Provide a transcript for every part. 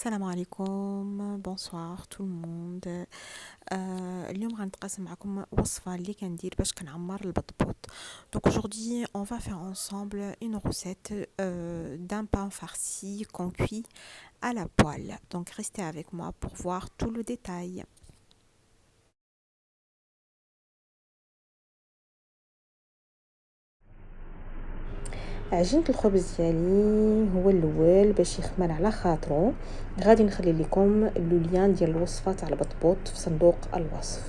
السلام عليكم bonsoir tout le monde. اليوم غنتقاسم معكم وصفة اللي كندير باش كنعمر البطبوط. Donc aujourd'hui on va faire ensemble une recette d'un pain farci qu'on cuit à la poêle. Donc restez avec moi pour voir tout le détail. عجينة الخبز ديالي هو الاول باش يخمر على خاطرو. غادي نخلي لكم لو لين ديال الوصفه تاع البطبوط في صندوق الوصف.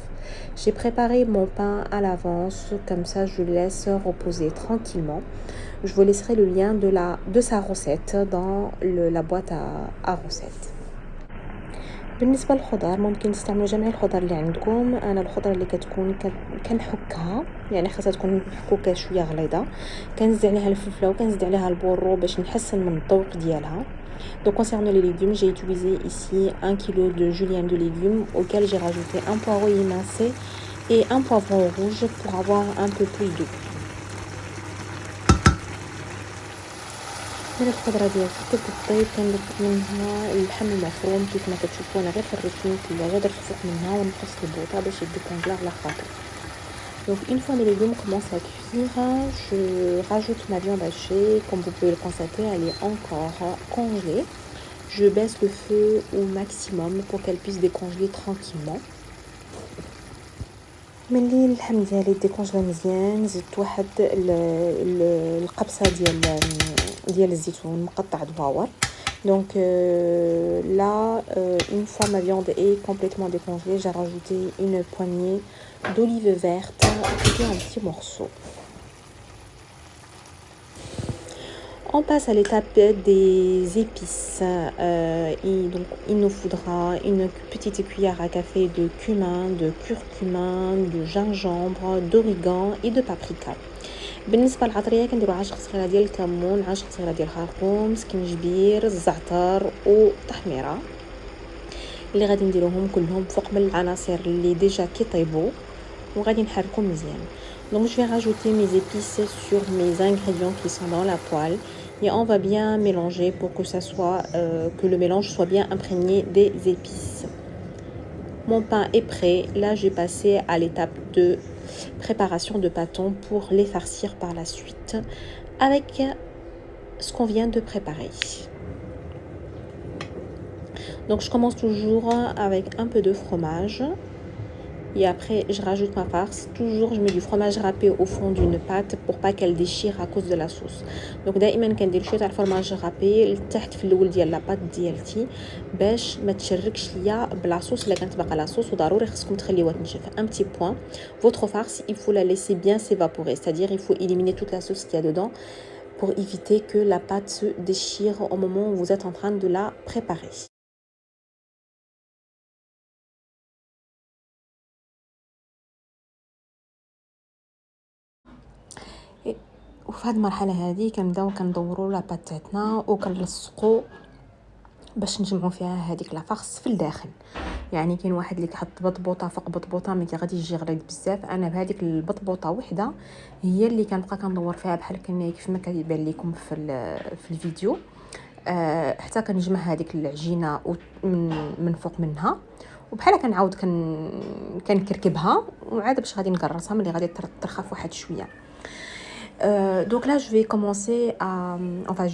J'ai préparé mon pain à l'avance, comme ça je le laisse reposer tranquillement. Je vous laisserai le lien de sa recette dans la boîte à recettes. بالنسبه للخضر ممكن تستعملوا جميع الخضر اللي عندكم. انا الخضر اللي كتكون كنحكها، يعني خاصها تكون محكوكه شويه غليظه، كنزيد عليها الفلفله وكنزيد عليها البورو باش نحسن من الذوق ديالها. Donc concernant les légumes, j'ai utilisé ici 1 kg de julienne de légumes auquel j'ai rajouté un poireau émincé et un poivron rouge pour avoir un peu plus de goût. من الخضرة ديالي كتطيب كنلفق منها اللحم المفروم كيف ما كتشوفوا. انا غير فريت من الثلاجه درت فوق منها ونقص البوطه باش يديكونجلا على خاطر. Donc une fois mes légumes commencent à cuire, je rajoute ma viande hachée. Comme vous pouvez le constater, elle est encore congelée. Je baisse le feu au maximum pour qu'elle puisse décongeler tranquillement. ملي اللحم ديالي ديكونجلا مزيان زدت واحد القبصه ديال الزيتون مقطع دواور. Donc là, une fois ma viande est complètement décongelée, j'ai rajouté une poignée d'olives vertes coupées en petits morceaux. On passe à l'étape des épices. Donc, il nous faudra une petite cuillère à café de cumin, de curcuma, de gingembre, d'origan et de paprika. بالنسبه للعطريه كنديروا 10 صغيره ديال الكمون، 10 صغيره ديال الخرقوم، سكنجبير، الزعتر وطحميره اللي غادي نديروهم كلهم فوق من العناصر اللي ديجا كيطيبوا وغادي نحركهم مزيان. Donc je vais rajouter mes épices sur mes ingrédients qui sont dans la poêle et on va bien mélanger pour que ça soit que le mélange soit bien imprégné des épices. Mon pain est prêt. Là, je vais passer à l'étape de préparation de pâtons pour les farcir par la suite avec ce qu'on vient de préparer. Donc je commence toujours avec un peu de fromage et après je rajoute ma farce. Toujours je mets du fromage râpé au fond d'une pâte pour pas qu'elle déchire à cause de la sauce. Donc دائما كندير شويه تاع الفرماج رابي لتحت في الاول ديال لاباط ديالتي باش ما تشركش ليا بلا صوص. الا كانت باقا لا صوص وضروري خصكم تخليوها تنشف. Un petit point, votre farce il faut la laisser bien s'évaporer, c'est-à-dire il faut éliminer toute la sauce qu'il y a dedans pour éviter que la pâte se déchire au moment où vous êtes en train de la préparer. وفي هذه المرحله هذه كنبداو كندوروا لاباط تاعتنا وكنلصقوا باش نجمعوا فيها هذيك لا فارس في الداخل. يعني كاين واحد اللي كيحط بطبوطه فوق بطبوطه مي غادي يجي غليظ بزاف. انا بهذيك البطبوطه وحده هي اللي كنبقى كندور فيها بحال كيف ما كيبان لكم في الفيديو حتى كنجمع هذيك العجينه من فوق منها وبحال كنعاود كنكركبها وعاد باش غادي نقرصها ملي غادي ترخف واحد شويه. Donc là je vais commencer à enfin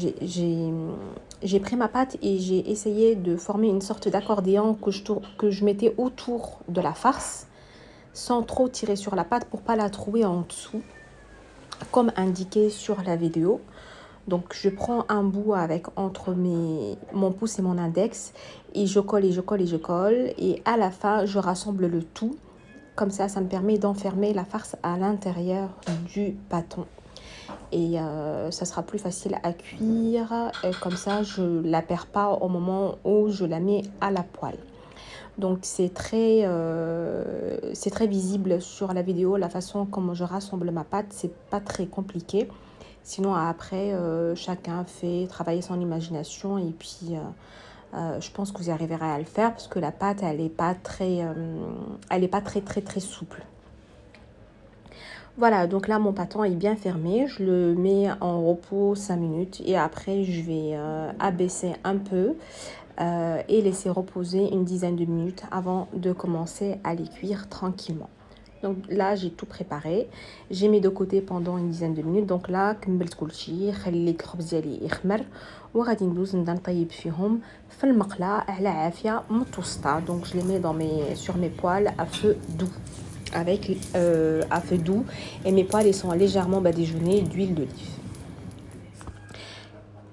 j'ai pris ma pâte et j'ai essayé de former une sorte d'accordéon que je mettais autour de la farce sans trop tirer sur la pâte pour pas la trouer en dessous comme indiqué sur la vidéo. Donc je prends un bout avec entre mon pouce et mon index et je colle et je colle et je colle et à la fin je rassemble le tout. Comme ça me permet d'enfermer la farce à l'intérieur du pâton. Et ça sera plus facile à cuire. Et comme ça, je ne la perds pas au moment où je la mets à la poêle. Donc c'est très visible sur la vidéo la façon comment je rassemble ma pâte. C'est pas très compliqué. Sinon après chacun fait travailler son imagination et puis je pense que vous arriverez à le faire parce que la pâte elle est pas très très souple. Voilà, donc là, mon pâton est bien fermé. Je le mets en repos 5 minutes et après, je vais abaisser un peu et laisser reposer une dizaine de minutes avant de commencer à les cuire tranquillement. Donc là, j'ai tout préparé. J'ai mis de côté pendant une dizaine de minutes. Donc là, كملت كلشي. خليت الخبز ديالي يخمر وغادي ندوز نبدا نطيب فيهم في المقله على عافيه متوسطه. Donc je les mets sur mes poêles à feu doux à feu doux et mes poêles ils sont légèrement badigeonnés d'huile d'olive.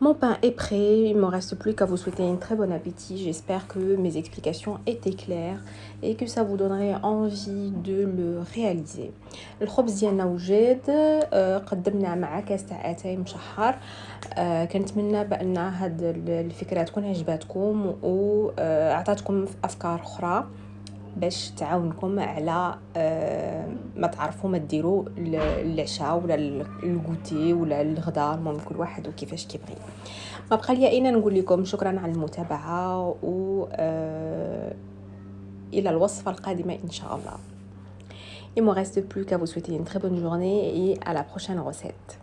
Mon pain est prêt, il ne me reste plus qu'à vous souhaiter un très bon appétit. J'espère que mes explications étaient claires et que ça vous donnerait envie de le réaliser. الخبز ديالنا وجد قدمنا مع كاس تاع اتاي مشحر. كنتمنى بان هاد الفكره تكون عجباتكم وعطاتكم افكار اخرى باش تعاونكم على ما تعرفوا ما ديروا العشاء ولا الغوتي ولا الغداء. المهم كل واحد وكيفاش كيبغي. ما بقى لي الا نقول لكم شكرا على المتابعه و الى الوصفه القادمه ان شاء الله. Il me reste plus qu'à vous souhaiter une très bonne journée et à la prochaine recette.